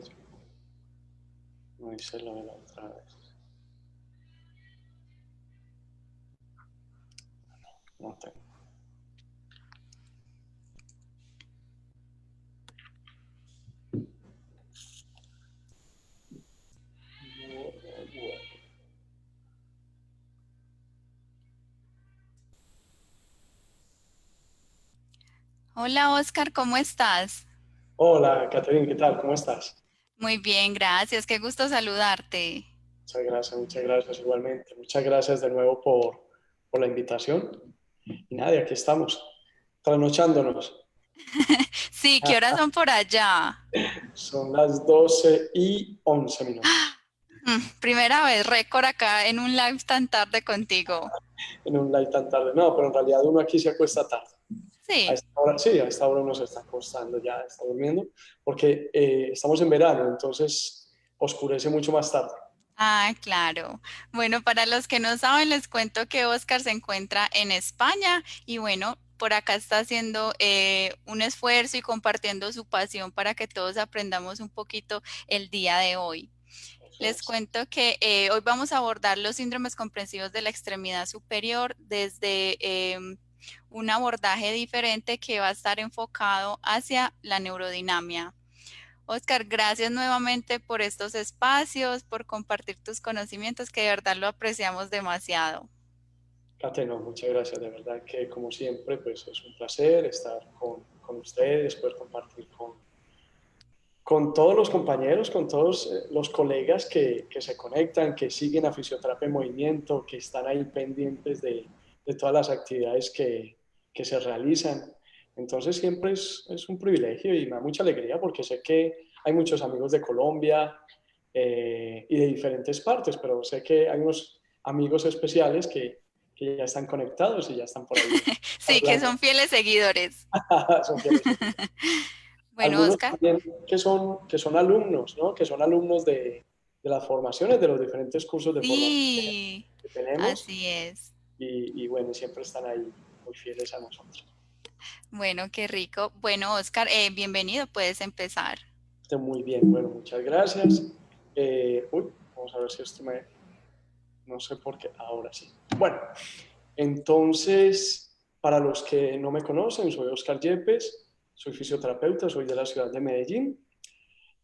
bello. No hice lo de la otra vez. No tengo. Bueno. Hola Oscar, ¿cómo estás? Hola, Catherine, ¿qué tal? ¿Cómo estás? Muy bien, gracias. Qué gusto saludarte. Muchas gracias igualmente. Muchas gracias de nuevo por la invitación. Y nada, y aquí estamos, trasnochándonos. Sí, ¿qué horas son por allá? Son las 12:11. Primera vez récord acá en un live tan tarde contigo. En un live tan tarde. No, pero en realidad uno aquí se acuesta tarde. A Sí. esta hora, sí, a esta hora uno se está acostando, ya está durmiendo, porque estamos en verano, entonces oscurece mucho más tarde. Ah, claro. Bueno, para los que no saben, les cuento que Oscar se encuentra en España y bueno, por acá está haciendo un esfuerzo y compartiendo su pasión para que todos aprendamos un poquito el día de hoy. Eso Les es. cuento que hoy vamos a abordar los síndromes comprensivos de la extremidad superior desde un abordaje diferente que va a estar enfocado hacia la neurodinamia. Oscar, gracias nuevamente por estos espacios, por compartir tus conocimientos, que de verdad lo apreciamos demasiado. Kate, no, muchas gracias, de verdad que como siempre, pues es un placer estar con ustedes, poder compartir con todos los compañeros, con todos los colegas que se conectan, que siguen a Fisioterapia en Movimiento, que están ahí pendientes de todas las actividades que se realizan. Entonces siempre es un privilegio y me da mucha alegría porque sé que hay muchos amigos de Colombia y de diferentes partes, pero sé que hay unos amigos especiales que ya están conectados y ya están por ahí Sí, que hablando. son fieles seguidores. Son fieles. Bueno, Algunos Oscar. también que son alumnos, ¿no? Que son alumnos de las formaciones, de los diferentes cursos de formación Sí, que tenemos así es. y bueno, siempre están ahí muy fieles a nosotros. Bueno, qué rico. Bueno, Oscar, bienvenido, puedes empezar. Muy bien, bueno, muchas gracias. Vamos a ver si no sé por qué, ahora sí. Bueno, entonces, para los que no me conocen, soy Oscar Yepes, soy fisioterapeuta, soy de la ciudad de Medellín.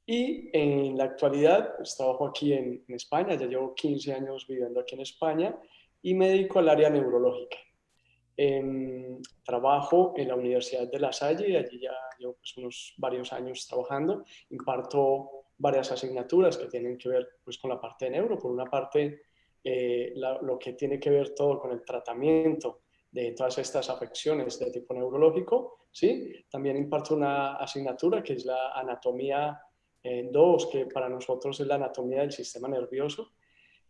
Y en la actualidad pues, trabajo aquí en España, ya llevo 15 años viviendo aquí en España y me dedico al área neurológica. Trabajo en la Universidad de La Salle, allí ya llevo pues, unos varios años trabajando, imparto varias asignaturas que tienen que ver pues, con la parte de neuro, por una parte lo que tiene que ver todo con el tratamiento de todas estas afecciones de tipo neurológico, ¿sí? También imparto una asignatura que es la anatomía 2, que para nosotros es la anatomía del sistema nervioso,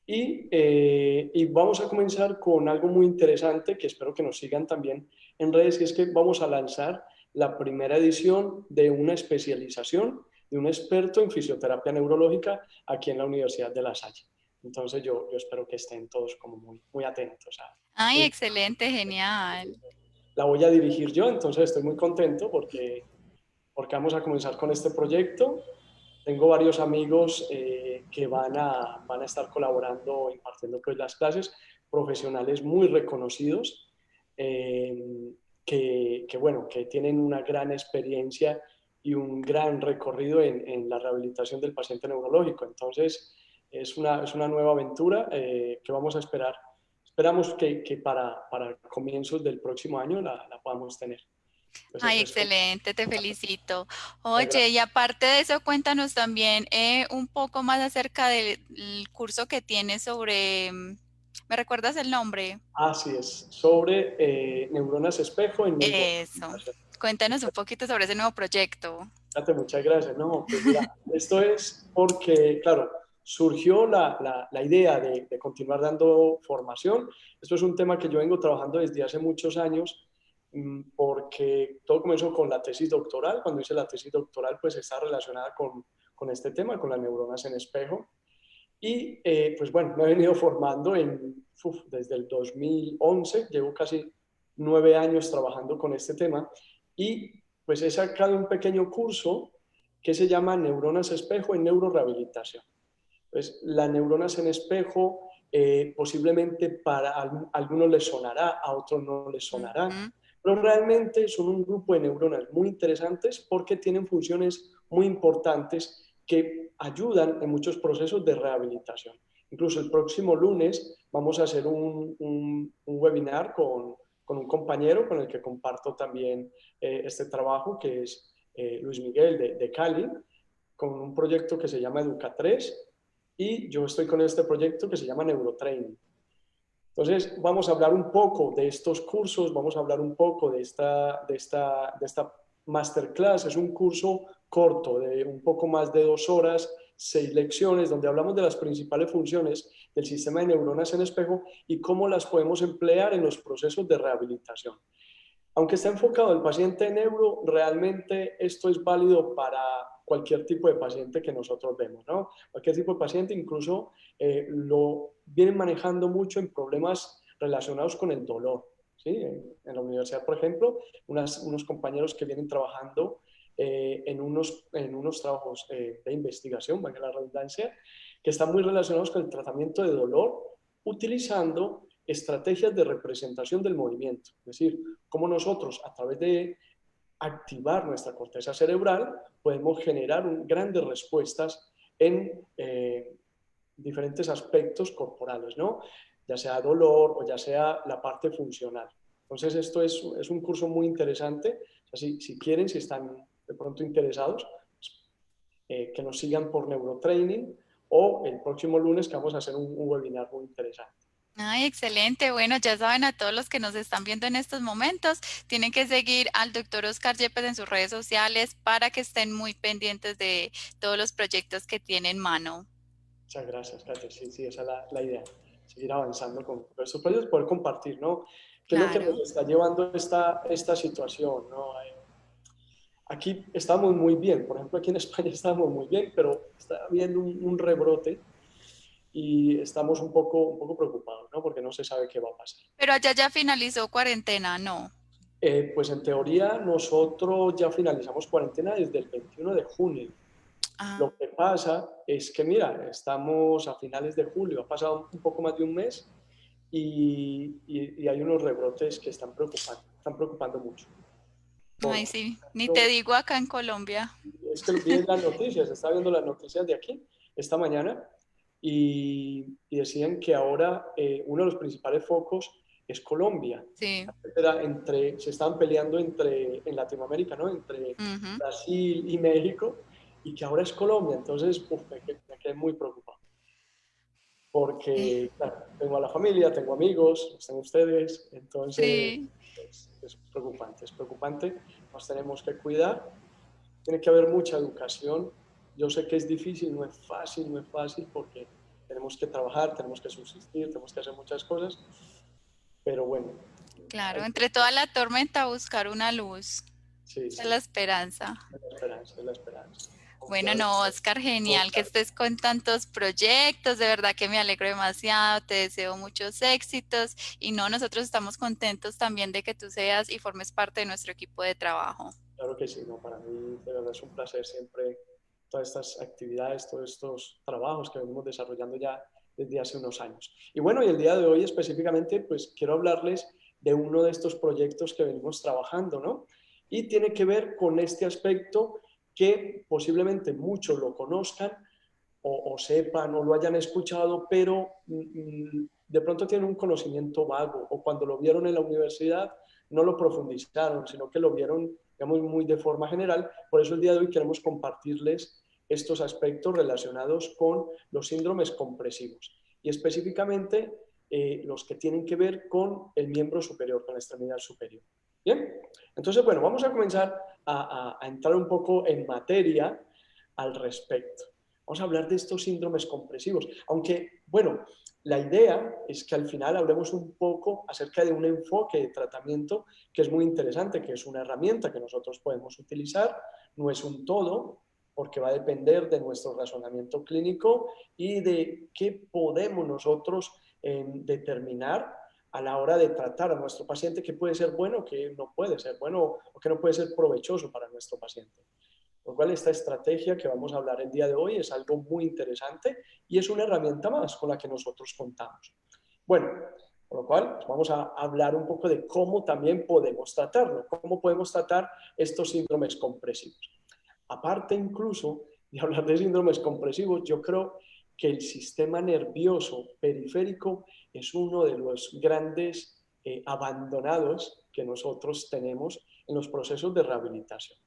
y vamos a comenzar con algo muy interesante que espero que nos sigan también en redes, y es que vamos a lanzar la primera edición de una especialización de un experto en fisioterapia neurológica aquí en la Universidad de La Salle. Entonces yo espero que estén todos como muy, muy atentos Ay, excelente, genial. la voy a dirigir yo, entonces estoy muy contento porque vamos a comenzar con este proyecto. Tengo varios amigos que van a estar colaborando, impartiendo pues, las clases, profesionales muy reconocidos, bueno, que tienen una gran experiencia y un gran recorrido en la rehabilitación del paciente neurológico. Entonces, es una nueva aventura que vamos a esperar. Esperamos que para comienzos del próximo año la podamos tener. Pues Ay, eso es como excelente, te felicito. la Oye, y aparte de eso, cuéntanos también un poco más acerca del curso que tienes sobre, ¿me recuerdas el nombre? Así es, sobre neuronas espejo en Eso. neurorehabilitación. Cuéntanos un poquito sobre ese nuevo proyecto. Fíjate, muchas gracias. No, pues mira, esto es porque, claro, surgió la idea de continuar dando formación. Esto es un tema que yo vengo trabajando desde hace muchos años, porque todo comenzó con la tesis doctoral. Cuando hice la tesis doctoral, pues está relacionada con este tema, con las neuronas en espejo. Y pues bueno, me he venido formando desde el 2011, llevo casi 9 años trabajando con este tema y pues he sacado un pequeño curso que se llama neuronas espejo en neurorehabilitación. Pues las neuronas en espejo posiblemente para algunos les sonará, a otros no les sonará, pero realmente son un grupo de neuronas muy interesantes porque tienen funciones muy importantes que ayudan en muchos procesos de rehabilitación. Incluso el próximo lunes vamos a hacer un webinar con un compañero con el que comparto también este trabajo, que es Luis Miguel de Cali, con un proyecto que se llama Educa3, y yo estoy con este proyecto que se llama Neurotraining. Entonces, vamos a hablar un poco de estos cursos, vamos a hablar un poco de esta masterclass. Es un curso corto, de un poco más de 2 horas, 6 lecciones, donde hablamos de las principales funciones del sistema de neuronas en espejo y cómo las podemos emplear en los procesos de rehabilitación. Aunque está enfocado el paciente neuro, realmente esto es válido para cualquier tipo de paciente que nosotros vemos, ¿no? Cualquier tipo de paciente, incluso lo vienen manejando mucho en problemas relacionados con el dolor, ¿sí? En la universidad, por ejemplo, unos compañeros que vienen trabajando en unos trabajos de investigación, valga la redundancia, que están muy relacionados con el tratamiento de dolor, utilizando estrategias de representación del movimiento, es decir, cómo nosotros a través de activar nuestra corteza cerebral podemos generar grandes respuestas en diferentes aspectos corporales, ¿no? Ya sea dolor o ya sea la parte funcional. Entonces esto es un curso muy interesante. O sea, si quieren, si están de pronto interesados, que nos sigan por Neurotraining, o el próximo lunes que vamos a hacer un webinar muy interesante. Ay, excelente. Bueno, ya saben, a todos los que nos están viendo en estos momentos, tienen que seguir al doctor Oscar Yepes en sus redes sociales para que estén muy pendientes de todos los proyectos que tiene en mano. Muchas gracias, Katia. Sí, sí, esa es la idea. Seguir avanzando con estos proyectos, poder compartir, ¿no? ¿Qué es lo que nos Claro. está llevando esta situación, ¿no? Aquí estamos muy bien, por ejemplo, aquí en España estamos muy bien, pero está habiendo un rebrote y estamos un poco preocupados, ¿no? Porque no se sabe qué va a pasar. Pero allá ya finalizó cuarentena, ¿no? Pues en teoría nosotros ya finalizamos cuarentena desde el 21 de junio. Ah, Lo que pasa es que, mira, estamos a finales de julio, ha pasado un poco más de un mes y hay unos rebrotes que están preocupando mucho. ay, Por sí, ni te ejemplo, digo acá en Colombia. es que vi las noticias, estaba viendo las noticias de aquí esta mañana y decían que ahora uno de los principales focos es Colombia. Sí. Se estaban peleando en Latinoamérica, ¿no? Entre Ujú. Brasil y México, y que ahora es Colombia. Entonces, me quedé muy preocupado. Sí. Porque, claro, tengo a la familia, tengo amigos, están ustedes, entonces Sí. es preocupante, es preocupante. Nos tenemos que cuidar, tiene que haber mucha educación. Yo sé que es difícil, no es fácil, no es fácil porque tenemos que trabajar, tenemos que subsistir, tenemos que hacer muchas cosas, pero bueno, Claro, hay que, entre toda la tormenta buscar una luz. sí, Esa es sí, la esperanza. es la esperanza, es la esperanza. Bueno, Confiar en no, Oscar, genial que Dios. estés con tantos proyectos, de verdad que me alegro demasiado, te deseo muchos éxitos y no, nosotros estamos contentos también de que tú seas y formes parte de nuestro equipo de trabajo. Claro que sí, no, para mí de verdad es un placer siempre todas estas actividades, todos estos trabajos que venimos desarrollando ya desde hace unos años. Y bueno, y el día de hoy específicamente, pues quiero hablarles de uno de estos proyectos que venimos trabajando, ¿no? Y tiene que ver con este aspecto que posiblemente muchos lo conozcan o sepan o lo hayan escuchado, pero de pronto tienen un conocimiento vago o cuando lo vieron en la universidad no lo profundizaron, sino que lo vieron, digamos, muy de forma general. Por eso el día de hoy queremos compartirles estos aspectos relacionados con los síndromes compresivos y específicamente los que tienen que ver con el miembro superior, con la extremidad superior. Bien, entonces, bueno, vamos a comenzar a entrar un poco en materia al respecto. Vamos a hablar de estos síndromes compresivos, aunque, bueno, la idea es que al final hablemos un poco acerca de un enfoque de tratamiento que es muy interesante, que es una herramienta que nosotros podemos utilizar, no es un todo, porque va a depender de nuestro razonamiento clínico y de qué podemos nosotros determinar a la hora de tratar a nuestro paciente, que puede ser bueno, que no puede ser bueno o que no puede ser provechoso para nuestro paciente. Por lo cual esta estrategia que vamos a hablar el día de hoy es algo muy interesante y es una herramienta más con la que nosotros contamos. Bueno, por lo cual pues vamos a hablar un poco de cómo también podemos tratarlo, cómo podemos tratar estos síndromes compresivos. Aparte incluso de hablar de síndromes compresivos, yo creo que el sistema nervioso periférico es uno de los grandes abandonados que nosotros tenemos en los procesos de rehabilitación.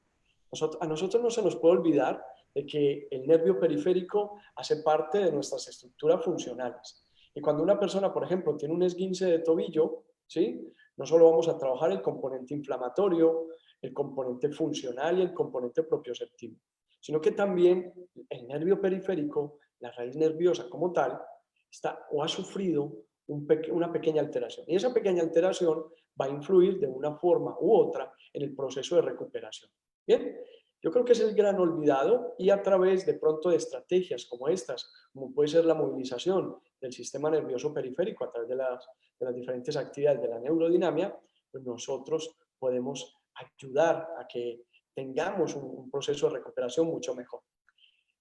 A nosotros no se nos puede olvidar de que el nervio periférico hace parte de nuestras estructuras funcionales. Y cuando una persona, por ejemplo, tiene un esguince de tobillo, ¿sí? No solo vamos a trabajar el componente inflamatorio, el componente funcional y el componente propioceptivo, sino que también el nervio periférico, la raíz nerviosa como tal, está o ha sufrido una pequeña alteración. Y esa pequeña alteración va a influir de una forma u otra en el proceso de recuperación. Bien, yo creo que es el gran olvidado y a través de pronto de estrategias como estas, como puede ser la movilización del sistema nervioso periférico a través de las diferentes actividades de la neurodinamia, pues nosotros podemos ayudar a que tengamos un proceso de recuperación mucho mejor.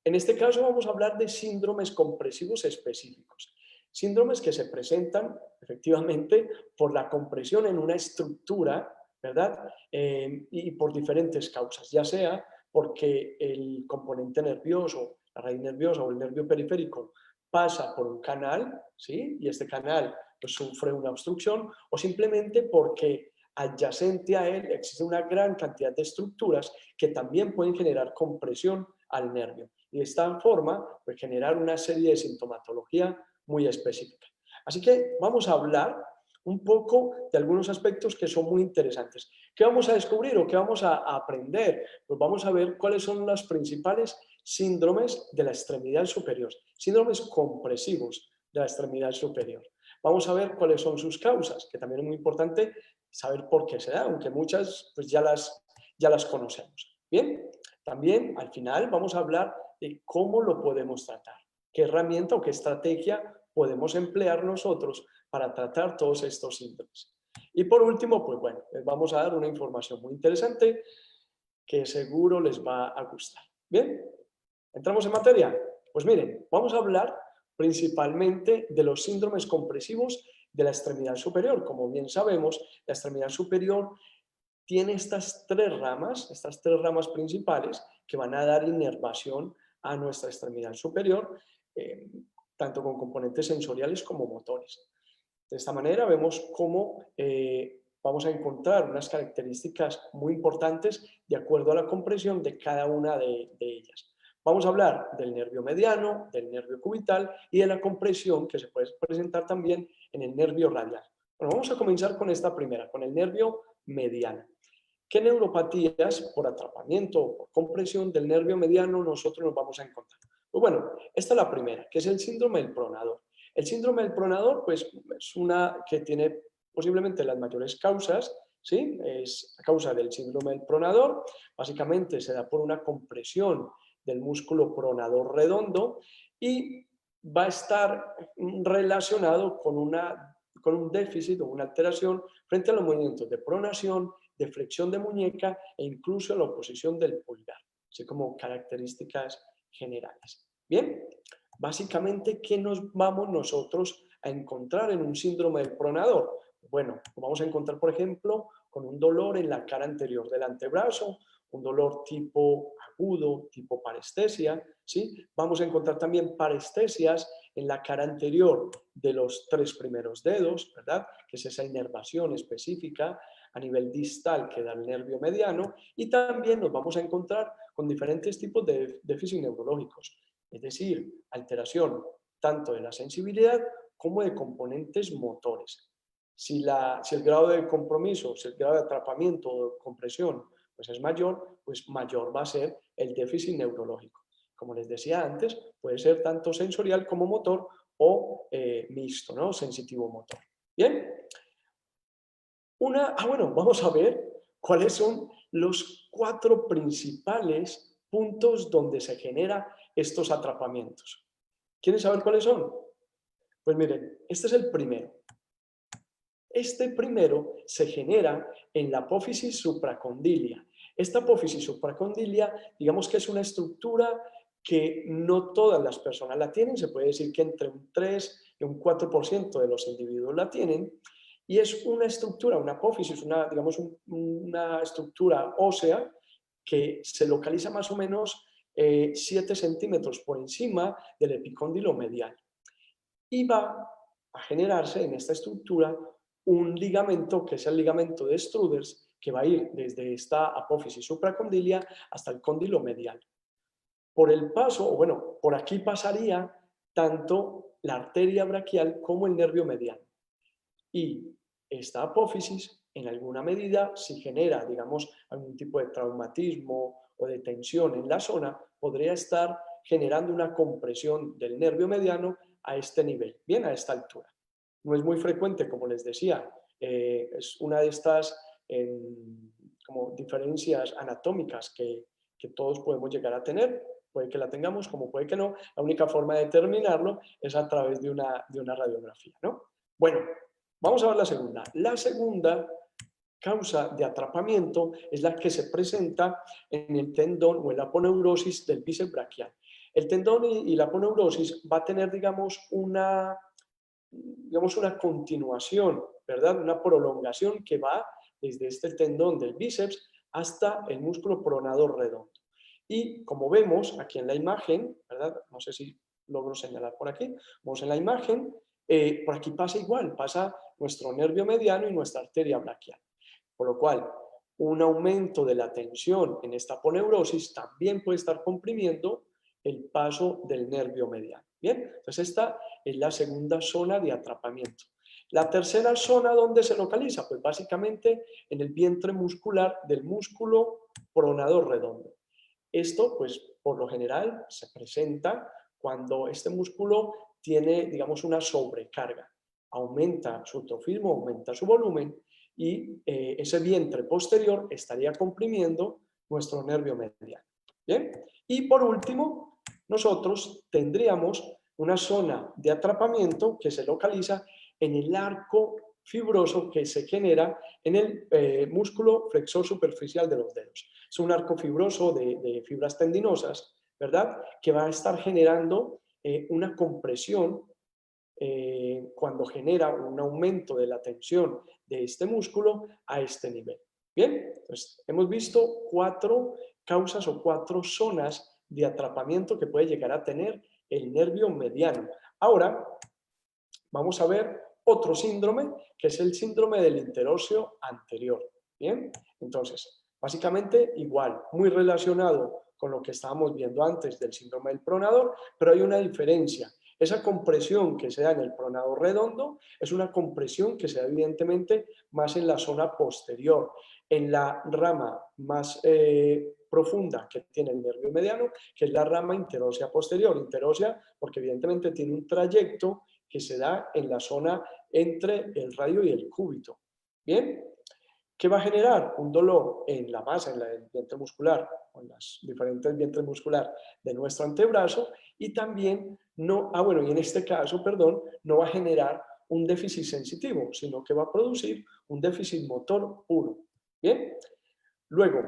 En este caso vamos a hablar de síndromes compresivos específicos. Síndromes que se presentan efectivamente por la compresión en una estructura, ¿verdad? Y por diferentes causas, ya sea porque el componente nervioso, la raíz nerviosa o el nervio periférico pasa por un canal, ¿sí? Y este canal pues, sufre una obstrucción, o simplemente porque adyacente a él existe una gran cantidad de estructuras que también pueden generar compresión al nervio y de esta forma pues, generar una serie de sintomatología muy específica. Así que vamos a hablar un poco de algunos aspectos que son muy interesantes. ¿Qué vamos a descubrir o qué vamos a aprender? Pues vamos a ver cuáles son los principales síndromes de la extremidad superior, síndromes compresivos de la extremidad superior. Vamos a ver cuáles son sus causas, que también es muy importante saber por qué se da, aunque muchas pues ya las conocemos. Bien, también al final vamos a hablar de cómo lo podemos tratar, qué herramienta o qué estrategia podemos emplear nosotros para tratar todos estos síndromes. Y por último, pues bueno, les vamos a dar una información muy interesante que seguro les va a gustar. Bien, ¿entramos en materia? Pues miren, vamos a hablar principalmente de los síndromes compresivos de la extremidad superior. Como bien sabemos, la extremidad superior tiene estas tres ramas principales que van a dar inervación a nuestra extremidad superior, tanto con componentes sensoriales como motores. De esta manera vemos cómo vamos a encontrar unas características muy importantes de acuerdo a la compresión de cada una de ellas. Vamos a hablar del nervio mediano, del nervio cubital y de la compresión que se puede presentar también en el nervio radial. Bueno, vamos a comenzar con esta primera, con el nervio mediano. ¿Qué neuropatías por atrapamiento o por compresión del nervio mediano nosotros nos vamos a encontrar? Pues bueno, esta es la primera, que es el síndrome del pronador. El síndrome del pronador, pues, es una que tiene posiblemente las mayores causas, ¿sí? Es a causa del síndrome del pronador. Básicamente se da por una compresión del músculo pronador redondo y va a estar relacionado con un déficit o una alteración frente a los movimientos de pronación, de flexión de muñeca e incluso la oposición del pulgar, así como características generales. Bien, básicamente, ¿qué nos vamos nosotros a encontrar en un síndrome del pronador? Bueno, vamos a encontrar, por ejemplo, con un dolor en la cara anterior del antebrazo, un dolor tipo agudo, tipo parestesia, ¿sí? Vamos a encontrar también parestesias en la cara anterior de los tres primeros dedos, ¿verdad? Que es esa inervación específica a nivel distal que da el nervio mediano, y también nos vamos a encontrar con diferentes tipos de déficits neurológicos, es decir, alteración tanto de la sensibilidad como de componentes motores. Si el grado de compromiso, si el grado de atrapamiento o compresión pues es mayor, pues mayor va a ser el déficit neurológico. Como les decía antes, puede ser tanto sensorial como motor o mixto, ¿no? Sensitivo-motor. Bien. Bueno, vamos a ver cuáles son los 4 principales puntos donde se generan estos atrapamientos. ¿Quieren saber cuáles son? Pues miren, este es el primero. Este primero se genera en la apófisis supracondilia. Esta apófisis supracondilia, digamos que es una estructura que no todas las personas la tienen, se puede decir que entre un 3 y un 4% de los individuos la tienen, y es una estructura, una apófisis, digamos una estructura ósea que se localiza más o menos 7 centímetros por encima del epicóndilo medial. Y va a generarse en esta estructura un ligamento que es el ligamento de Struders, que va a ir desde esta apófisis supracondilia hasta el cóndilo medial. Por el paso, o bueno, por aquí pasaría tanto la arteria braquial como el nervio mediano. Y esta apófisis, en alguna medida, si genera, digamos, algún tipo de traumatismo o de tensión en la zona, podría estar generando una compresión del nervio mediano a este nivel, bien a esta altura. No es muy frecuente, como les decía, es una de estas como diferencias anatómicas que todos podemos llegar a tener. Puede que la tengamos, como puede que no. La única forma de determinarlo es a través de una radiografía, ¿no? Bueno, vamos a ver la segunda. La segunda causa de atrapamiento es la que se presenta en el tendón o en la aponeurosis del bíceps braquial. El tendón y la aponeurosis va a tener, digamos, una continuación, ¿verdad? Una prolongación que va desde este tendón del bíceps hasta el músculo pronador redondo. Y como vemos aquí en la imagen, ¿verdad? No sé si logro señalar por aquí. Vemos en la imagen, por aquí pasa igual, pasa nuestro nervio mediano y nuestra arteria braquial. Por lo cual, un aumento de la tensión en esta aponeurosis también puede estar comprimiendo el paso del nervio mediano. Bien, entonces esta es la segunda zona de atrapamiento. La tercera zona, ¿dónde se localiza? Pues básicamente en el vientre muscular del músculo pronador redondo. Esto, pues, por lo general se presenta cuando este músculo tiene, digamos, una sobrecarga. Aumenta su trofismo, aumenta su volumen y ese vientre posterior estaría comprimiendo nuestro nervio mediano. ¿Bien? Y por último, nosotros tendríamos una zona de atrapamiento que se localiza en el arco fibroso que se genera en el músculo flexor superficial de los dedos. Es un arco fibroso de fibras tendinosas, ¿verdad? Que va a estar generando una compresión cuando genera un aumento de la tensión de este músculo a este nivel. Bien, pues hemos visto 4 causas o 4 zonas de atrapamiento que puede llegar a tener el nervio mediano. Ahora vamos a ver otro síndrome, que es el síndrome del interóseo anterior. Bien, entonces, básicamente igual, muy relacionado con lo que estábamos viendo antes del síndrome del pronador, pero hay una diferencia. Esa compresión que se da en el pronador redondo es una compresión que se da evidentemente más en la zona posterior, en la rama más profunda que tiene el nervio mediano, que es la rama interósea posterior. Interósea porque evidentemente tiene un trayecto que se da en la zona entre el radio y el cúbito. Bien, ¿qué va a generar? Un dolor en la masa, en el vientre muscular, o en las diferentes vientres muscular de nuestro antebrazo, y también y en este caso, perdón, no va a generar un déficit sensitivo, sino que va a producir un déficit motor puro. Bien, luego,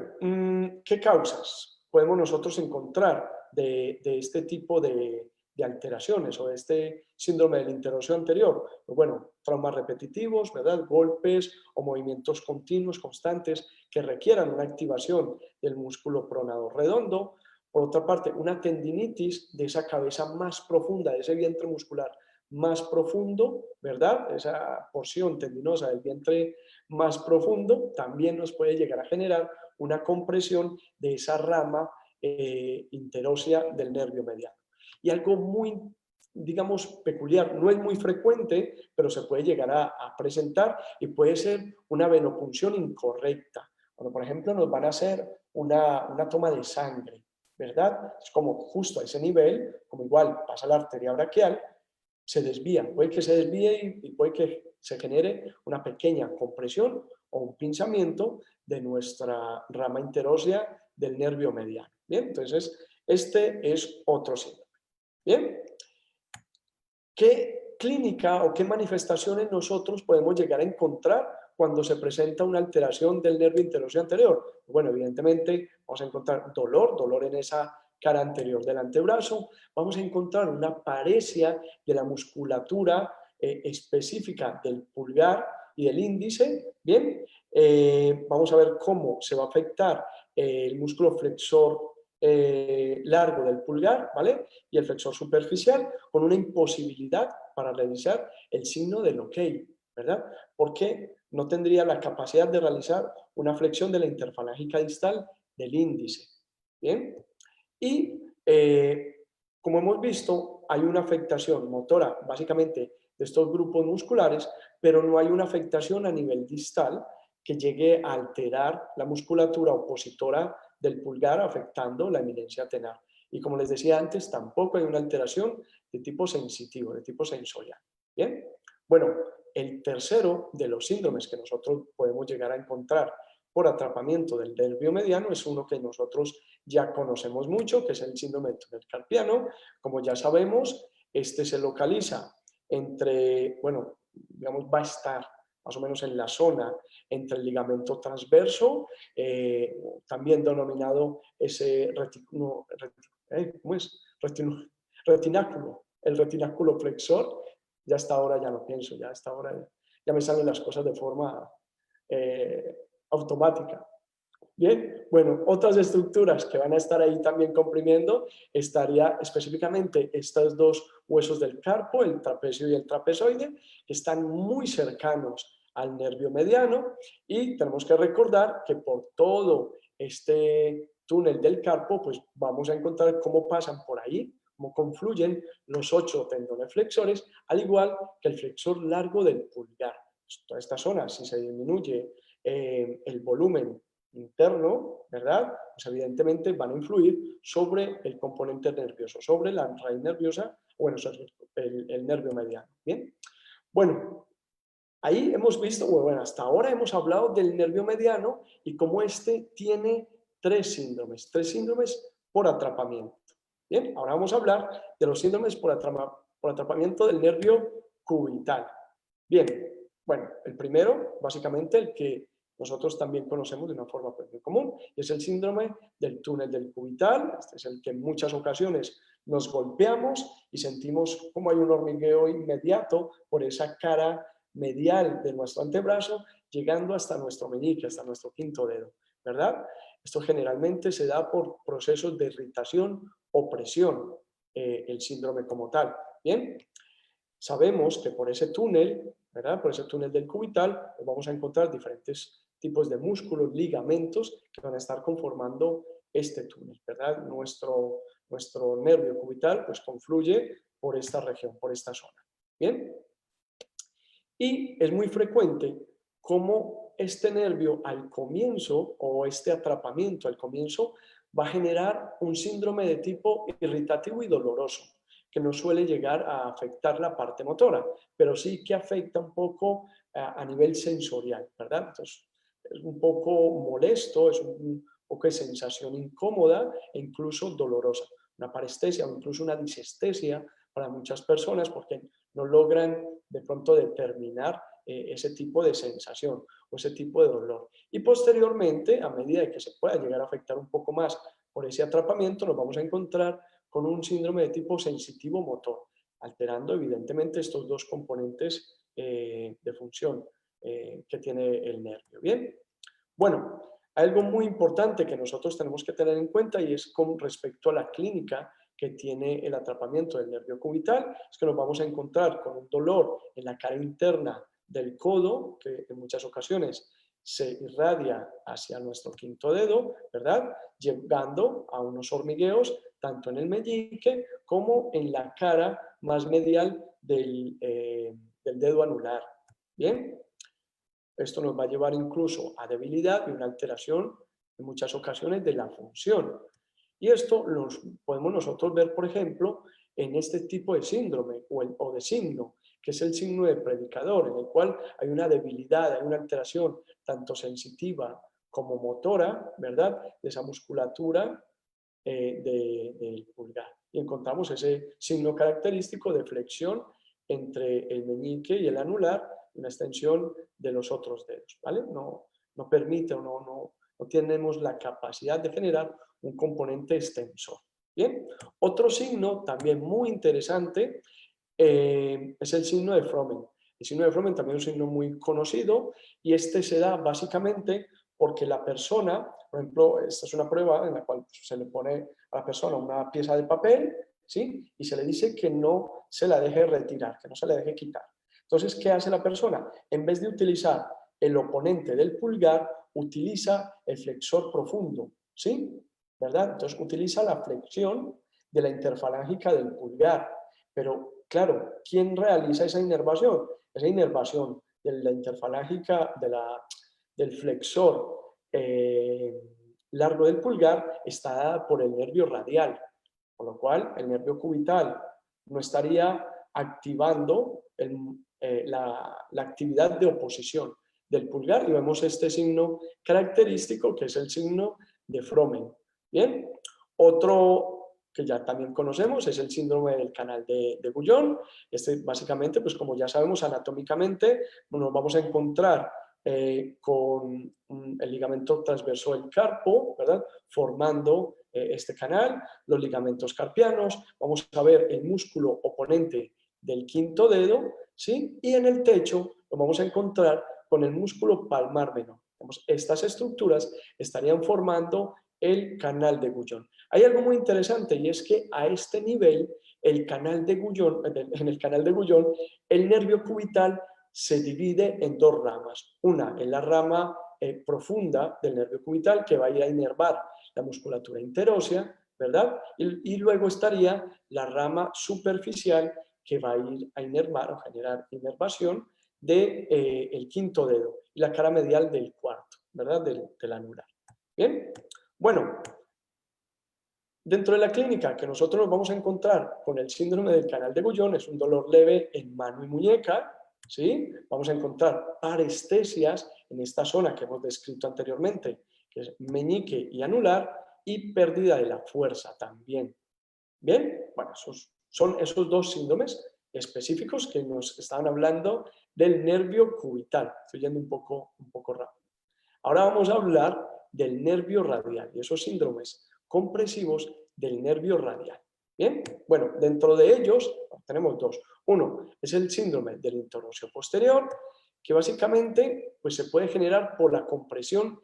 ¿qué causas podemos nosotros encontrar de este tipo de alteraciones o de este síndrome del interóseo anterior? Pues bueno, traumas repetitivos, ¿verdad? Golpes o movimientos continuos, constantes, que requieran una activación del músculo pronador redondo. Por otra parte, una tendinitis de esa cabeza más profunda, de ese vientre muscular más profundo, ¿verdad? Esa porción tendinosa del vientre más profundo también nos puede llegar a generar una compresión de esa rama interósea del nervio mediano. Y algo muy, digamos, peculiar, no es muy frecuente, pero se puede llegar a presentar y puede ser una venopunción incorrecta. Cuando, por ejemplo, nos van a hacer una toma de sangre, ¿verdad? Es como justo a ese nivel, como igual pasa la arteria braquial, se desvía, puede que se desvíe y puede que se genere una pequeña compresión o un pinzamiento de nuestra rama interósea del nervio mediano. Bien, entonces este es otro síndrome. Bien, ¿qué clínica o qué manifestaciones nosotros podemos llegar a encontrar cuando se presenta una alteración del nervio interoseo anterior? Bueno, evidentemente vamos a encontrar dolor en esa cara anterior del antebrazo, vamos a encontrar una paresia de la musculatura específica del pulgar y del índice, ¿bien? Vamos a ver cómo se va a afectar el músculo flexor largo del pulgar, ¿vale? Y el flexor superficial, con una imposibilidad para realizar el signo del OK, ¿verdad? Porque no tendría la capacidad de realizar una flexión de la interfalángica distal del índice, ¿bien? Y como hemos visto, hay una afectación motora, básicamente, de estos grupos musculares, pero no hay una afectación a nivel distal que llegue a alterar la musculatura opositora del pulgar, afectando la eminencia tenar. Y como les decía antes, tampoco hay una alteración de tipo sensitivo, de tipo sensorial. ¿Bien? Bueno, el tercero de los síndromes que nosotros podemos llegar a encontrar por atrapamiento del nervio mediano es uno que nosotros ya conocemos mucho, que es el síndrome del túnel carpiano. Como ya sabemos, este se localiza entre, bueno, digamos, va a estar más o menos en la zona entre el ligamento transverso, también denominado ese ¿cómo es? Retináculo, el retináculo flexor. Ya hasta ahora ya lo pienso, ya hasta ahora ya me salen las cosas de forma automática. Bien, bueno, otras estructuras que van a estar ahí también comprimiendo estaría específicamente estos dos huesos del carpo, el trapecio y el trapezoide, que están muy cercanos al nervio mediano, y tenemos que recordar que por todo este túnel del carpo, pues vamos a encontrar cómo pasan por ahí, cómo confluyen los 8 tendones flexores, al igual que el flexor largo del pulgar. Toda esta zona, si se disminuye el volumen interno, ¿verdad? Pues evidentemente van a influir sobre el componente nervioso, sobre la raíz nerviosa, bueno, el nervio mediano. Bien, bueno, ahí hemos visto, bueno, hasta ahora hemos hablado del nervio mediano y cómo este tiene tres síndromes por atrapamiento. Bien, ahora vamos a hablar de los síndromes por atrapamiento del nervio cubital. Bien, bueno, el primero, básicamente el que nosotros también conocemos de una forma muy común, y es el síndrome del túnel del cubital. Este es el que en muchas ocasiones nos golpeamos y sentimos como hay un hormigueo inmediato por esa cara medial de nuestro antebrazo, llegando hasta nuestro meñique, hasta nuestro quinto dedo, ¿verdad? Esto generalmente se da por procesos de irritación o presión, el síndrome como tal. Bien, sabemos que por ese túnel, ¿verdad? Por ese túnel del cubital, pues vamos a encontrar diferentes tipos de músculos, ligamentos que van a estar conformando este túnel, ¿verdad? Nuestro nervio cubital pues confluye por esta región, por esta zona. Bien, y es muy frecuente como este nervio al comienzo, o este atrapamiento al comienzo, va a generar un síndrome de tipo irritativo y doloroso, que no suele llegar a afectar la parte motora, pero sí que afecta un poco a nivel sensorial, ¿verdad? Entonces, es un poco molesto, es un poco de sensación incómoda e incluso dolorosa. Una parestesia o incluso una disestesia para muchas personas, porque no logran de pronto determinar ese tipo de sensación o ese tipo de dolor. Y posteriormente, a medida que se pueda llegar a afectar un poco más por ese atrapamiento, nos vamos a encontrar con un síndrome de tipo sensitivo motor, alterando evidentemente estos dos componentes de función que tiene el nervio. Bien, bueno, algo muy importante que nosotros tenemos que tener en cuenta, y es con respecto a la clínica que tiene el atrapamiento del nervio cubital, es que nos vamos a encontrar con un dolor en la cara interna del codo, que en muchas ocasiones se irradia hacia nuestro quinto dedo, ¿verdad? Llegando a unos hormigueos tanto en el meñique como en la cara más medial del dedo anular. Bien, esto nos va a llevar incluso a debilidad y una alteración en muchas ocasiones de la función. Y esto lo podemos nosotros ver, por ejemplo, en este tipo de síndrome o de signo, que es el signo de predicador, en el cual hay una debilidad, hay una alteración tanto sensitiva como motora, ¿verdad?, de esa musculatura del pulgar. Y encontramos ese signo característico de flexión entre el meñique y el anular, una extensión de los otros dedos, ¿vale? No permite o no tenemos la capacidad de generar un componente extensor. Bien, otro signo también muy interesante es el signo de Froment. El signo de Froment también es un signo muy conocido y este se da básicamente porque la persona, por ejemplo, esta es una prueba en la cual se le pone a la persona una pieza de papel, ¿sí? Y se le dice que no se la deje retirar, que no se la deje quitar. Entonces, ¿qué hace la persona? En vez de utilizar el oponente del pulgar, utiliza el flexor profundo, ¿sí? ¿Verdad? Entonces, utiliza la flexión de la interfalángica del pulgar. Pero, claro, ¿quién realiza esa inervación? Esa inervación de la interfalángica del flexor largo del pulgar está dada por el nervio radial, con lo cual el nervio cubital no estaría activando la actividad de oposición del pulgar y vemos este signo característico que es el signo de Froment. Bien, otro que ya también conocemos es el síndrome del canal de Guyon. Este básicamente, pues como ya sabemos anatómicamente, nos vamos a encontrar con el ligamento transverso del carpo, ¿verdad? Formando este canal, los ligamentos carpianos, vamos a ver el músculo oponente del quinto dedo, ¿sí? Y en el techo lo vamos a encontrar con el músculo palmar menor. Estas estructuras estarían formando el canal de Guyon. Hay algo muy interesante y es que a este nivel, el canal de Guyon, en el canal de Guyon, el nervio cubital se divide en dos ramas. Una en la rama profunda del nervio cubital que va a ir a inervar la musculatura interósea, ¿verdad? Y luego estaría la rama superficial que va a ir a inervar o generar inervación del el quinto dedo y la cara medial del cuarto, ¿verdad? Del anular. Bien, bueno, dentro de la clínica que nosotros nos vamos a encontrar con el síndrome del canal de Guyon es un dolor leve en mano y muñeca, ¿sí? Vamos a encontrar parestesias en esta zona que hemos descrito anteriormente, que es meñique y anular, y pérdida de la fuerza también. Bien, bueno, son esos dos síndromes específicos que nos estaban hablando del nervio cubital. Estoy yendo un poco rápido. Ahora vamos a hablar del nervio radial y esos síndromes compresivos del nervio radial. Bien, bueno, dentro de ellos tenemos dos. Uno es el síndrome del interóseo posterior, que básicamente pues, se puede generar por la compresión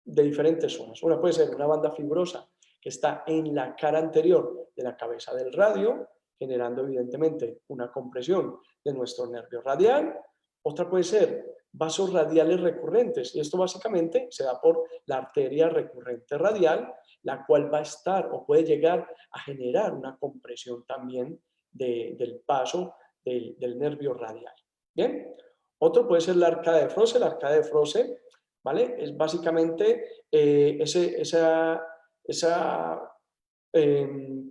de diferentes zonas. Una puede ser una banda fibrosa que está en la cara anterior de la cabeza del radio, generando evidentemente una compresión de nuestro nervio radial. Otra puede ser vasos radiales recurrentes, y esto básicamente se da por la arteria recurrente radial, la cual va a estar o puede llegar a generar una compresión también del paso del nervio radial. Bien, otro puede ser la arcada de Froese. La arcada de Froese, ¿vale? Es básicamente esa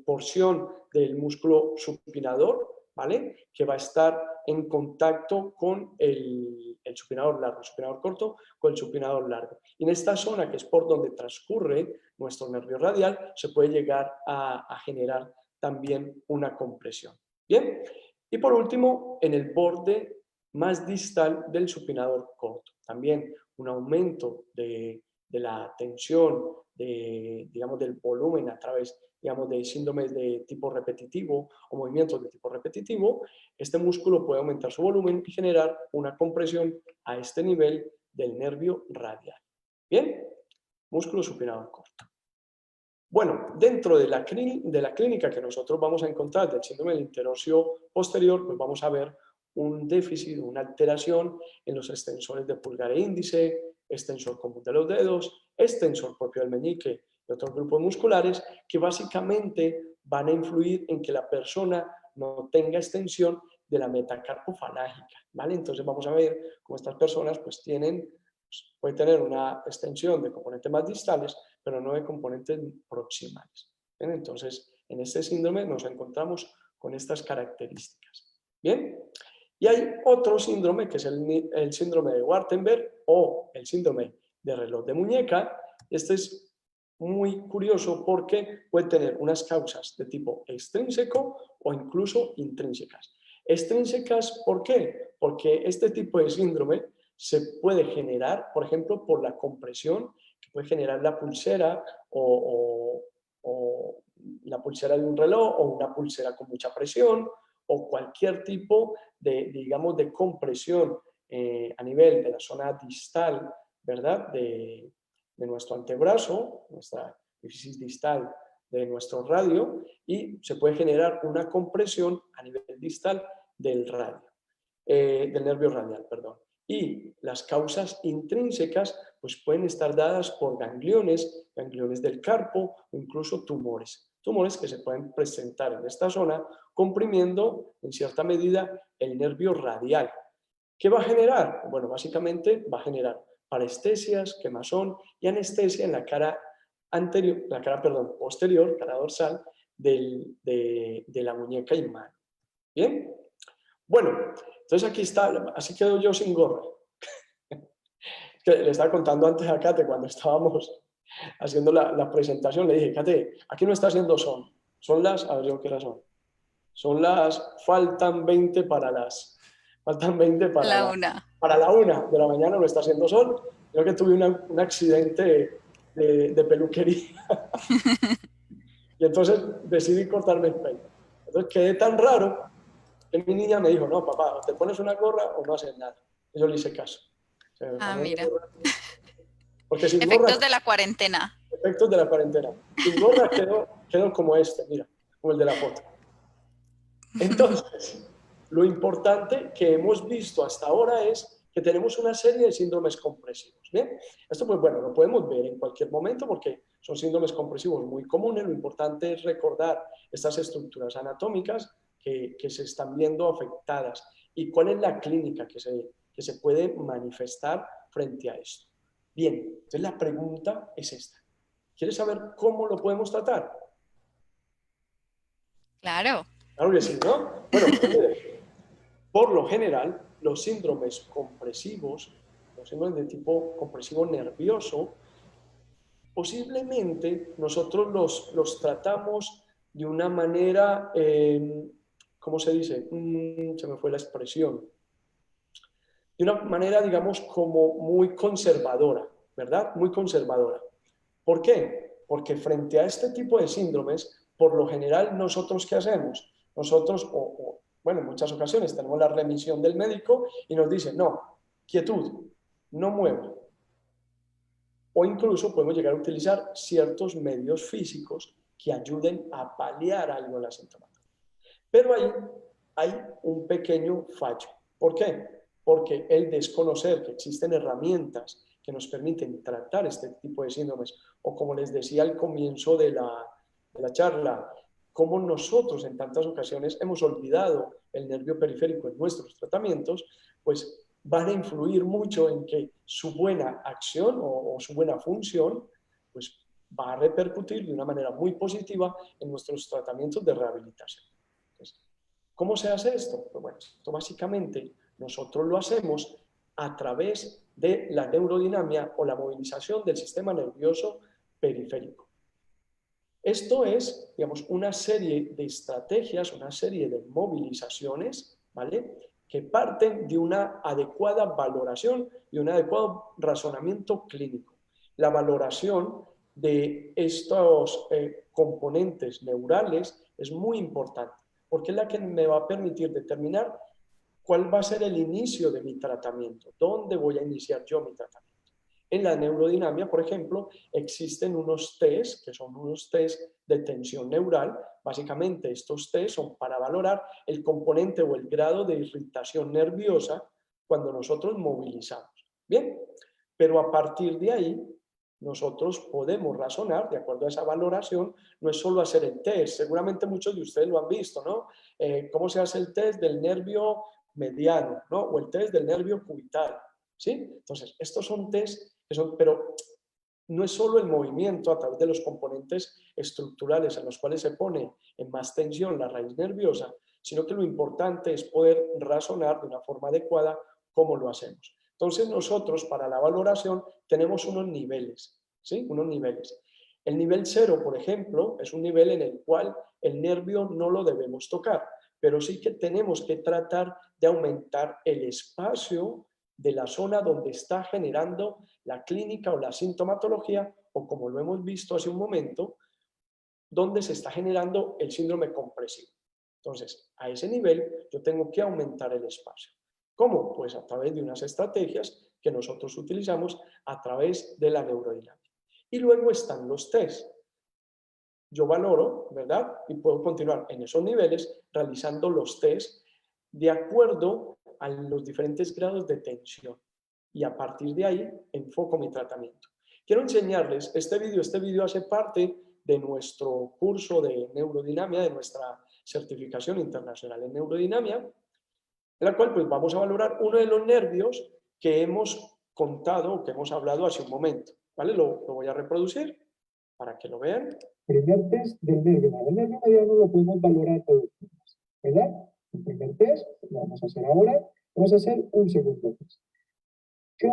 porción del músculo supinador, ¿vale? Que va a estar en contacto con el supinador largo, el supinador corto con el supinador largo. Y en esta zona, que es por donde transcurre nuestro nervio radial, se puede llegar a generar también una compresión. Bien, y por último, en el borde más distal del supinador corto, también un aumento de la tensión, digamos, del volumen a través, digamos, de síndromes de tipo repetitivo o movimientos de tipo repetitivo. Este músculo puede aumentar su volumen y generar una compresión a este nivel del nervio radial. Bien, músculo supinador corto. Bueno, dentro de la clínica que nosotros vamos a encontrar del síndrome del interóseo posterior, pues vamos a ver un déficit, una alteración en los extensores de pulgar e índice, extensor común de los dedos, extensor propio del meñique y otros grupos musculares que básicamente van a influir en que la persona no tenga extensión de la metacarpofalágica, ¿vale? Entonces vamos a ver cómo estas personas pues pueden tener una extensión de componentes más distales, pero no de componentes proximales. ¿Bien? Entonces, en este síndrome nos encontramos con estas características. ¿Bien? Y hay otro síndrome, que es el síndrome de Wartenberg o el síndrome de reloj de muñeca. Este es muy curioso porque puede tener unas causas de tipo extrínseco o incluso intrínsecas. Extrínsecas, ¿por qué? Porque este tipo de síndrome se puede generar, por ejemplo, por la compresión que puede generar la pulsera o la pulsera de un reloj o una pulsera con mucha presión o cualquier tipo de, digamos, de compresión a nivel de la zona distal, ¿verdad? De nuestro antebrazo, nuestra epífisis distal de nuestro radio, y se puede generar una compresión a nivel distal del radio, del nervio radial, perdón. Y las causas intrínsecas pues pueden estar dadas por gangliones, gangliones del carpo o incluso tumores. Tumores que se pueden presentar en esta zona comprimiendo en cierta medida el nervio radial. ¿Qué va a generar? Bueno, básicamente va a generar parestesias, quemazón y anestesia en la cara anterior, posterior, cara dorsal de la muñeca y mano. ¿Bien? Bueno, entonces aquí está, así quedo yo sin gorra. Que le estaba contando antes a Kate cuando estábamos haciendo la presentación, le dije, Kate, aquí no está haciendo sol, son las, a ver yo qué hora son las, faltan 20 La una. para la 1 de la mañana, no está haciendo sol, creo que tuve un accidente de peluquería y entonces decidí cortarme el pelo. Entonces quedé tan raro que mi niña me dijo, no, papá, te pones una gorra o no haces nada. Y yo le hice caso. O sea, me Ah, ponía una mira. gorra, porque sin Efectos gorra, de la cuarentena. efectos de la cuarentena, sin gorra quedó como este, mira, como el de la foto. Entonces, lo importante que hemos visto hasta ahora es que tenemos una serie de síndromes compresivos. ¿Bien? Esto, pues bueno, lo podemos ver en cualquier momento porque son síndromes compresivos muy comunes. Lo importante es recordar estas estructuras anatómicas que se están viendo afectadas y cuál es la clínica que se puede manifestar frente a esto. Bien, entonces la pregunta es esta. ¿Quieres saber cómo lo podemos tratar? Claro. Claro que sí, ¿no? Bueno, por lo general, los síndromes compresivos, los síndromes de tipo compresivo nervioso, posiblemente nosotros los tratamos de una manera, ¿cómo se dice? Se me fue la expresión. De una manera, digamos, como muy conservadora, ¿verdad? Muy conservadora. ¿Por qué? Porque frente a este tipo de síndromes, por lo general, nosotros ¿qué hacemos? Nosotros, bueno, en muchas ocasiones tenemos la remisión del médico y nos dice, no, quietud, no mueva. O incluso podemos llegar a utilizar ciertos medios físicos que ayuden a paliar algo de la sintomatología. Pero ahí hay un pequeño fallo. ¿Por qué? Porque el desconocer que existen herramientas que nos permiten tratar este tipo de síndromes, o como les decía al comienzo de la charla, cómo nosotros en tantas ocasiones hemos olvidado el nervio periférico en nuestros tratamientos, pues van a influir mucho en que su buena acción o su buena función pues va a repercutir de una manera muy positiva en nuestros tratamientos de rehabilitación. Entonces, ¿cómo se hace esto? Pues bueno, esto básicamente nosotros lo hacemos a través de la neurodinamia o la movilización del sistema nervioso periférico. Esto es, digamos, una serie de estrategias, una serie de movilizaciones, ¿vale? Que parten de una adecuada valoración y un adecuado razonamiento clínico. La valoración de estos componentes neurales es muy importante, porque es la que me va a permitir determinar cuál va a ser el inicio de mi tratamiento, dónde voy a iniciar yo mi tratamiento. En la neurodinamia, por ejemplo, existen unos test, que son unos test de tensión neural. Básicamente, estos test son para valorar el componente o el grado de irritación nerviosa cuando nosotros movilizamos. Bien, pero a partir de ahí, nosotros podemos razonar, de acuerdo a esa valoración, no es solo hacer el test. Seguramente muchos de ustedes lo han visto, ¿no? ¿Cómo se hace el test del nervio mediano, ¿no? O el test del nervio cubital, ¿sí? Entonces, estos son test que son, pero no es solo el movimiento a través de los componentes estructurales en los cuales se pone en más tensión la raíz nerviosa, sino que lo importante es poder razonar de una forma adecuada cómo lo hacemos. Entonces nosotros para la valoración tenemos unos niveles, ¿sí? Unos niveles. El nivel 0, por ejemplo, es un nivel en el cual el nervio no lo debemos tocar. pero sí que tenemos que tratar de aumentar el espacio de la zona donde está generando la clínica o la sintomatología, o como lo hemos visto hace un momento, donde se está generando el síndrome compresivo. Entonces, a ese nivel yo tengo que aumentar el espacio. ¿Cómo? Pues a través de unas estrategias que nosotros utilizamos a través de la neurodinámica. Y luego están los test. Yo valoro, ¿verdad? Y puedo continuar en esos niveles realizando los test de acuerdo a los diferentes grados de tensión. Y a partir de ahí enfoco mi tratamiento. Quiero enseñarles este video hace parte de nuestro curso de neurodinamia, de nuestra certificación internacional en neurodinamia, en la cual pues vamos a valorar uno de los nervios que hemos contado, que hemos hablado hace un momento. ¿Vale? Lo voy a reproducir para que lo vean. Primer test del nervio mediano. El nervio mediano lo podemos valorar todos los días, ¿verdad? El primer test lo vamos a hacer ahora. Vamos a hacer un segundo test. ¿Qué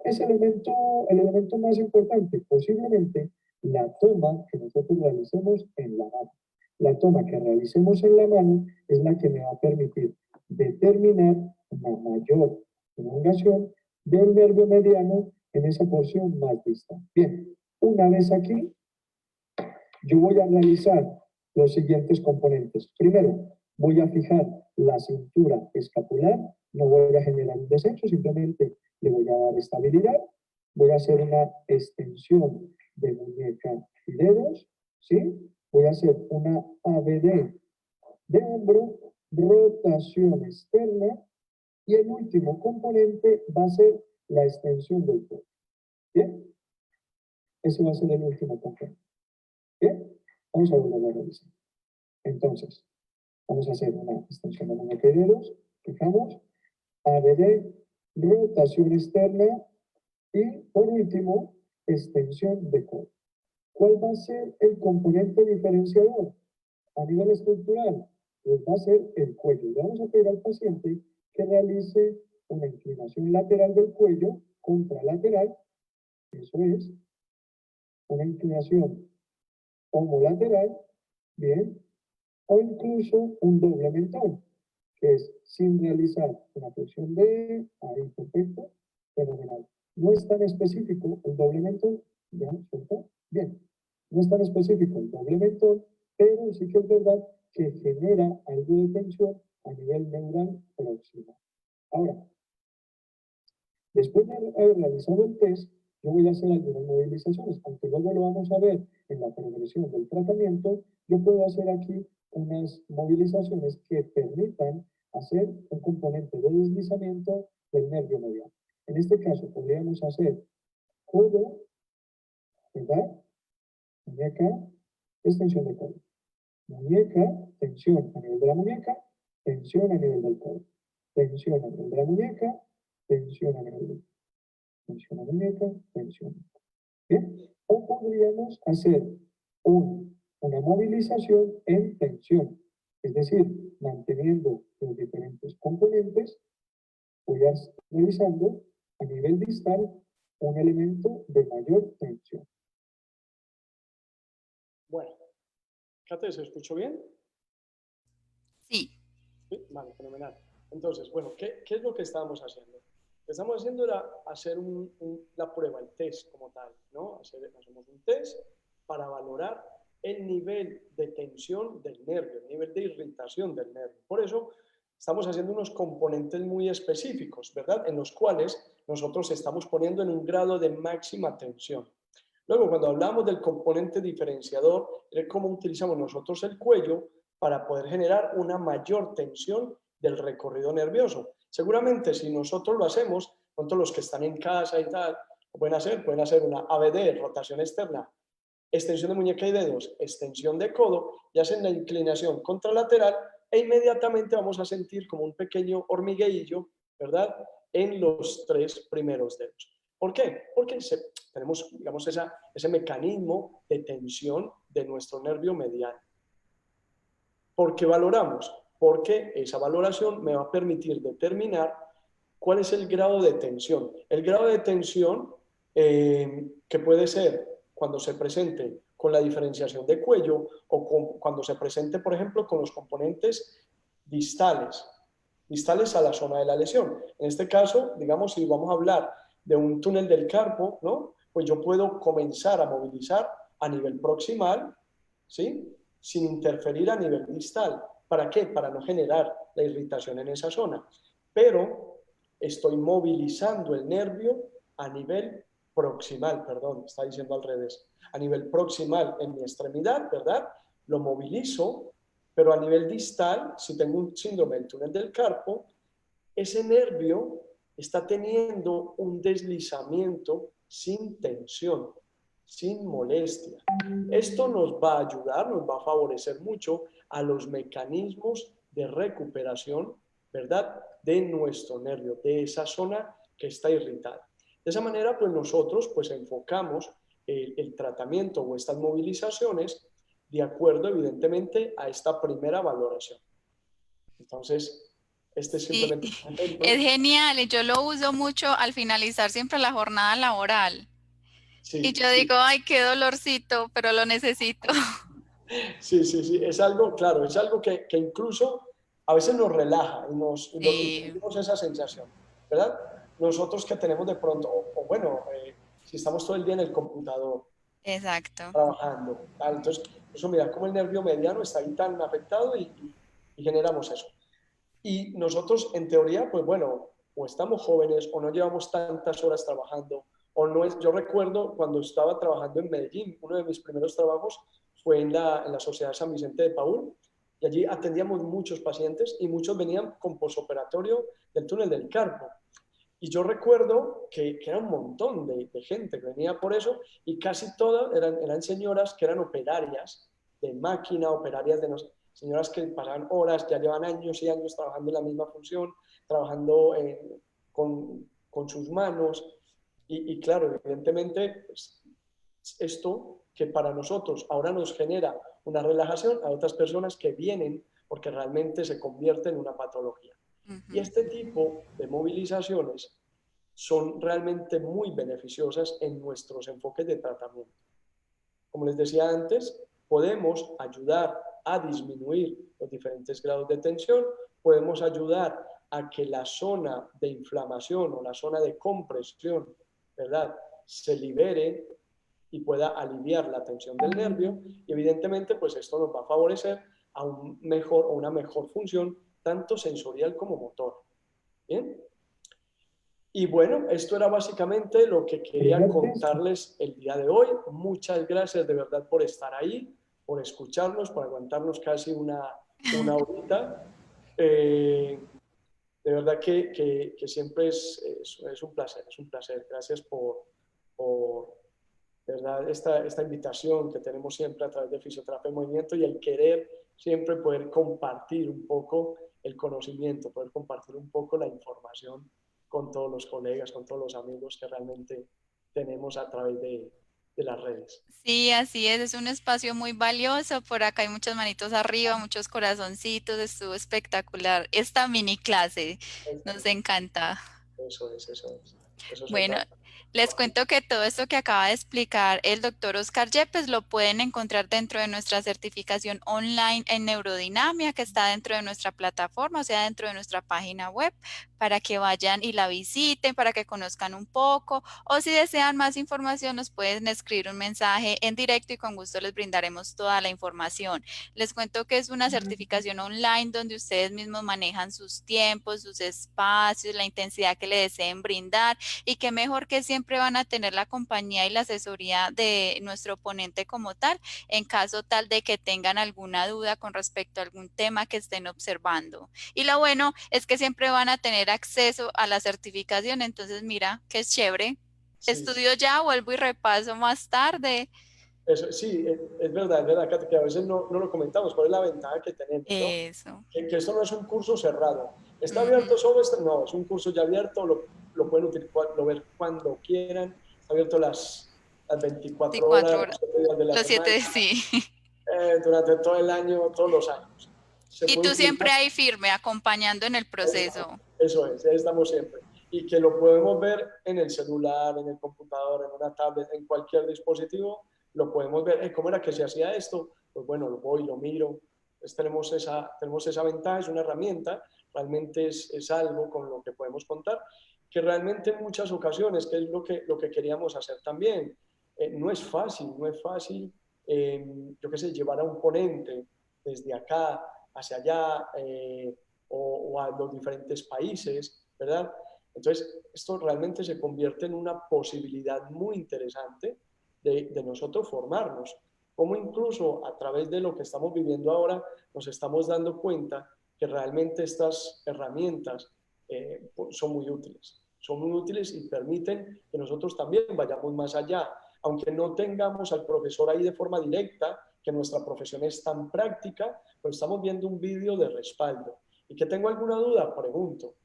es el elemento más importante? Posiblemente la toma que nosotros realicemos en la mano. La toma que realicemos en la mano es la que me va a permitir determinar una mayor prolongación del nervio mediano en esa porción más distal. Bien, una vez aquí, yo voy a realizar los siguientes componentes. Primero, voy a fijar la cintura escapular. No voy a generar un descenso, simplemente le voy a dar estabilidad. Voy a hacer una extensión de muñeca y dedos, ¿sí? Voy a hacer una ABD de hombro, rotación externa, y el último componente va a ser la extensión del cuello. ¿Bien? Ese va a ser el último componente. Bien, vamos a volver a revisar. Entonces, vamos a hacer una extensión de muñeca y dedos. Fijamos, ABD, rotación externa y, por último, extensión de codo. ¿Cuál va a ser el componente diferenciador a nivel estructural? Pues va a ser el cuello. Le vamos a pedir al paciente que realice una inclinación lateral del cuello, contralateral, eso es, una inclinación homolateral, bien, o incluso un doble mentón, que es sin realizar una flexión de ahí, perfecto, fenomenal. No es tan específico el doble mentón, ya, ¿cierto? Bien, no es tan específico el doble mentón, pero sí que es verdad que genera algo de tensión a nivel neural próximo. Ahora, después de haber realizado el test, yo voy a hacer algunas movilizaciones, aunque luego lo vamos a ver en la progresión del tratamiento. Yo puedo hacer aquí unas movilizaciones que permitan hacer un componente de deslizamiento del nervio mediano. En este caso podríamos hacer codo, ¿verdad? Muñeca, extensión de codo. Muñeca, tensión a nivel de la muñeca, tensión a nivel del codo. Tensión a nivel de la muñeca, tensión a nivel del tensión a muñeca, tensión. ¿Bien? O podríamos hacer una movilización en tensión, es decir, manteniendo los diferentes componentes, voy a realizando a nivel distal un elemento de mayor tensión. Bueno, Kate, ¿se escuchó bien? Sí. Sí, vale, fenomenal. Entonces, bueno, ¿qué es lo que estábamos haciendo? Lo que estamos haciendo era hacer la prueba, el test como tal, ¿no? Hacemos un test para valorar el nivel de tensión del nervio, el nivel de irritación del nervio. Por eso estamos haciendo unos componentes muy específicos, ¿verdad? En los cuales nosotros estamos poniendo en un grado de máxima tensión. Luego, cuando hablamos del componente diferenciador, es cómo utilizamos nosotros el cuello para poder generar una mayor tensión del recorrido nervioso. Seguramente si nosotros lo hacemos, pronto los que están en casa y tal, pueden hacer una ABD, rotación externa, extensión de muñeca y dedos, extensión de codo, y hacen la inclinación contralateral e inmediatamente vamos a sentir como un pequeño hormigueillo, ¿verdad? En los 3 primeros dedos. ¿Por qué? Porque tenemos, digamos, ese mecanismo de tensión de nuestro nervio mediano. ¿Por qué valoramos? Porque esa valoración me va a permitir determinar cuál es el grado de tensión. El grado de tensión que puede ser cuando se presente con la diferenciación de cuello o cuando se presente, por ejemplo, con los componentes distales a la zona de la lesión. En este caso, digamos, si vamos a hablar de un túnel del carpo, ¿no? Pues yo puedo comenzar a movilizar a nivel proximal, ¿sí? Sin interferir a nivel distal. ¿Para qué? Para no generar la irritación en esa zona. Pero estoy movilizando el nervio a nivel proximal, perdón, está diciendo al revés, a nivel proximal en mi extremidad, ¿verdad? Lo movilizo, pero a nivel distal, si tengo un síndrome del túnel del carpo, ese nervio está teniendo un deslizamiento sin tensión, sin molestia. Esto nos va a ayudar, nos va a favorecer mucho a los mecanismos de recuperación, ¿verdad? De nuestro nervio, de esa zona que está irritada. De esa manera, pues nosotros pues enfocamos el tratamiento o estas movilizaciones de acuerdo, evidentemente, a esta primera valoración. Entonces, este es Sí, simplemente un ejemplo. es genial y yo lo uso mucho al finalizar siempre la jornada laboral. Y Sí, yo sí, digo, ay, qué dolorcito, pero lo necesito. sí, sí, sí, es algo, claro, es algo que incluso a veces nos relaja y Sí, sentimos esa sensación, ¿verdad? Nosotros que tenemos de pronto, o bueno, si estamos todo el día en el computador exacto. trabajando, tal, entonces, eso mira, como el nervio mediano está ahí tan afectado y generamos eso. Y nosotros, en teoría, pues bueno, o estamos jóvenes o no llevamos tantas horas trabajando, o no es, yo recuerdo cuando estaba trabajando en Medellín, uno de mis primeros trabajos fue en la Sociedad San Vicente de Paúl, y allí atendíamos muchos pacientes y muchos venían con posoperatorio del túnel del carpo. Y yo recuerdo que era un montón de gente que venía por eso y casi todas eran señoras que eran operarias de máquina, operarias de no sé, señoras que pasaban horas, ya llevan años y años trabajando en la misma función, trabajando con sus manos. Y claro, evidentemente, pues, esto que para nosotros ahora nos genera una relajación, a otras personas que vienen porque realmente se convierte en una patología. Y Ujú. este tipo de movilizaciones son realmente muy beneficiosas en nuestros enfoques de tratamiento. Como les decía antes, podemos ayudar a disminuir los diferentes grados de tensión, podemos ayudar a que la zona de inflamación o la zona de compresión, ¿verdad?, se libere y pueda aliviar la tensión del nervio y evidentemente pues esto nos va a favorecer a una mejor función tanto sensorial como motor. ¿Bien? Y bueno, esto era básicamente lo que quería contarles el día de hoy. Muchas gracias de verdad por estar ahí, por escucharnos, por aguantarnos casi una horita. De verdad que siempre es un placer, es un placer. Gracias por de verdad, esta invitación que tenemos siempre a través de Fisioterapia en Movimiento y el querer siempre poder compartir un poco el conocimiento, poder compartir un poco la información con todos los colegas, con todos los amigos que realmente tenemos a través de las redes. Sí, así es un espacio muy valioso. Por acá hay muchas manitos arriba, muchos corazoncitos, estuvo espectacular. Esta mini clase nos encanta. Eso es, eso es. Eso se Bueno, trata. les cuento que todo esto que acaba de explicar el doctor Oscar Yepes lo pueden encontrar dentro de nuestra certificación online en neurodinamia, que está dentro de nuestra plataforma, o sea, dentro de nuestra página web, para que vayan y la visiten, para que conozcan un poco, o si desean más información, nos pueden escribir un mensaje en directo y con gusto les brindaremos toda la información. Les cuento que es una certificación online donde ustedes mismos manejan sus tiempos, sus espacios, la intensidad que le deseen brindar y qué mejor que siempre van a tener la compañía y la asesoría de nuestro ponente como tal, en caso tal de que tengan alguna duda con respecto a algún tema que estén observando. Y lo bueno es que siempre van a tener acceso a la certificación, entonces mira, que es chévere. Sí, sí. Estudio ya, vuelvo y repaso más tarde. Eso, sí, es verdad, Kate, que a veces no lo comentamos. ¿Cuál es la ventaja que tenemos, no? Eso. Que esto no es un curso cerrado. ¿Está Ujú. abierto solo? No, es un curso ya abierto, lo pueden utilizar, lo ver cuando quieran. Está abierto las 24 24 horas, horas. los 7 días de la Los semana, 7, sí. durante todo el año, todos los años. Se Y puede tú siempre utilizar, ahí firme, acompañando en el proceso. eso es, ahí estamos siempre. Y que lo podemos ver en el celular, en el computador, en una tablet, en cualquier dispositivo, lo podemos ver. ¿Cómo era que se hacía esto? Pues bueno, lo voy, lo miro, Entonces tenemos esa ventaja, es una herramienta, realmente es algo con lo que podemos contar, que realmente en muchas ocasiones, que es lo que queríamos hacer también, no es fácil, yo qué sé, llevar a un ponente desde acá hacia allá o a los diferentes países, ¿verdad? Entonces, esto realmente se convierte en una posibilidad muy interesante de nosotros formarnos, como incluso a través de lo que estamos viviendo ahora nos estamos dando cuenta que realmente estas herramientas son muy útiles y permiten que nosotros también vayamos más allá, aunque no tengamos al profesor ahí de forma directa, que nuestra profesión es tan práctica, pero estamos viendo un vídeo de respaldo. ¿Y que tengo alguna duda? Pregunto.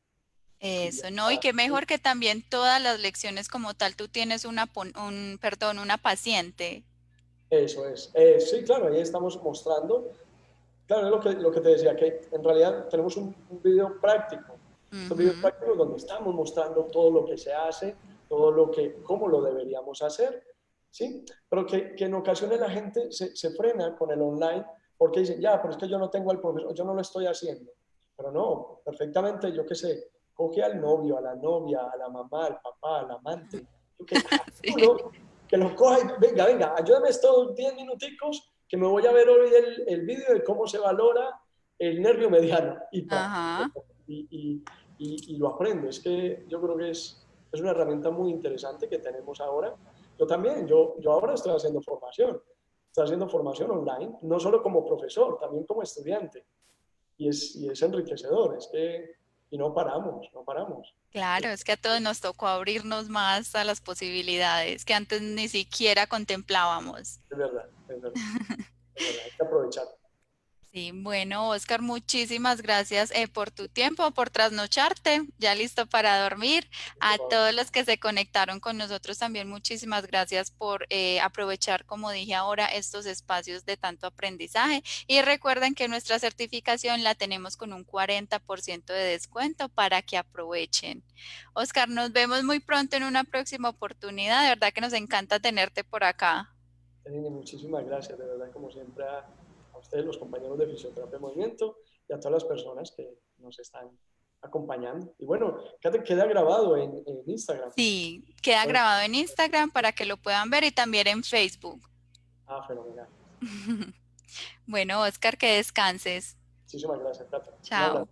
Eso, ¿no? Y qué mejor que también todas las lecciones como tal, tú tienes una paciente. Eso es. Sí, claro, ahí estamos mostrando. Claro, es lo que te decía, que en realidad tenemos un video práctico. Estos videos Ujú. prácticos donde estamos mostrando todo lo que se hace, todo lo que, cómo lo deberíamos hacer, ¿sí? Pero que en ocasiones la gente se frena con el online porque dicen, ya, pero es que yo no tengo al profesor, yo no lo estoy haciendo. Pero no, perfectamente, yo qué sé, coge al novio, a la novia, a la mamá, al papá, al amante, Sí. uno que lo coja y venga, ayúdame estos 10 minuticos que me voy a ver hoy el vídeo de cómo se valora el nervio mediano y practico Ajá. y lo aprendo. Es que yo creo que es una herramienta muy interesante que tenemos ahora. Yo también, yo ahora estoy haciendo formación online, no solo como profesor, también como estudiante. Y es enriquecedor, es que, y no paramos, no paramos. Claro, es que a todos nos tocó abrirnos más a las posibilidades que antes ni siquiera contemplábamos. Es verdad, es verdad, es verdad, hay que aprovechar. Sí, bueno, Oscar, muchísimas gracias por tu tiempo, por trasnocharte, ya listo para dormir. A todos los que se conectaron con nosotros también, muchísimas gracias por aprovechar, como dije ahora, estos espacios de tanto aprendizaje. Y recuerden que nuestra certificación la tenemos con un 40% de descuento para que aprovechen. Oscar, nos vemos muy pronto en una próxima oportunidad. De verdad que nos encanta tenerte por acá. Janine, muchísimas gracias, de verdad, como siempre, a ustedes, los compañeros de Fisioterapia en Movimiento, y a todas las personas que nos están acompañando. Y bueno, queda grabado en Instagram. Sí, queda Bueno, grabado en Instagram para que lo puedan ver y también en Facebook. fenomenal. Bueno, Oscar, que descanses. Muchísimas gracias, Cata. Un Chao. abrazo.